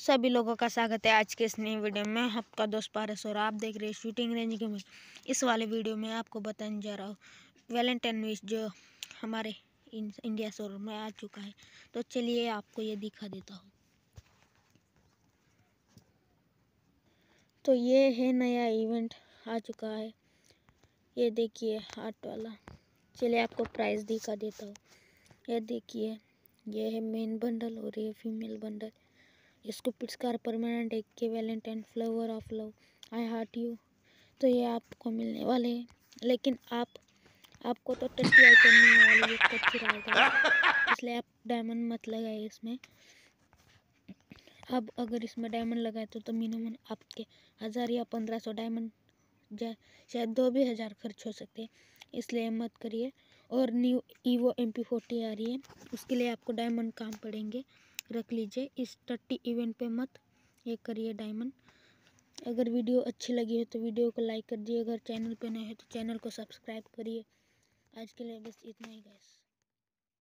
सभी लोगों का स्वागत है आज के इस नई वीडियो में। आपका दोस्त पारस और आप देख रहे हैं शूटिंग रेंज गेमिंग। इस वाले वीडियो में आपको बताने जा रहा हूँ वैलेंटाइन विश जो हमारे इंडिया स्टोर में आ चुका है। तो चलिए आपको ये दिखा देता हूँ। तो ये है नया इवेंट आ चुका है, ये देखिए हार्ट वाला। चलिए आपको प्राइस दिखा देता हूँ। ये देखिए, ये है मेन बंडल और ये फीमेल बंडल। इसको पिचकार परमानेंट एक के Valentine flavour of love I heart you. तो ये आपको मिलने वाले हैं, लेकिन आपको तो टट्टी आइटम मिलने वाली है, कच्ची रहेगा, इसलिए आप डायमंड मत लगाए इसमें। अब अगर इसमें डायमंड लगाए तो मिनिमम आपके 1000 या 1500 डायमंड शायद 2 भी हज़ार खर्च हो सकते हैं, इसलिए मत करिए। और न्यू ईवो MP40 आ रही है, उसके लिए आपको डायमंड काम पड़ेंगे, रख लीजिए। इस टट्टी इवेंट पे मत ये करिए डायमंड। अगर वीडियो अच्छी लगी है तो वीडियो को लाइक कर दिए, अगर चैनल पे नए हैं तो चैनल को सब्सक्राइब करिए। आज के लिए बस इतना ही गाइस।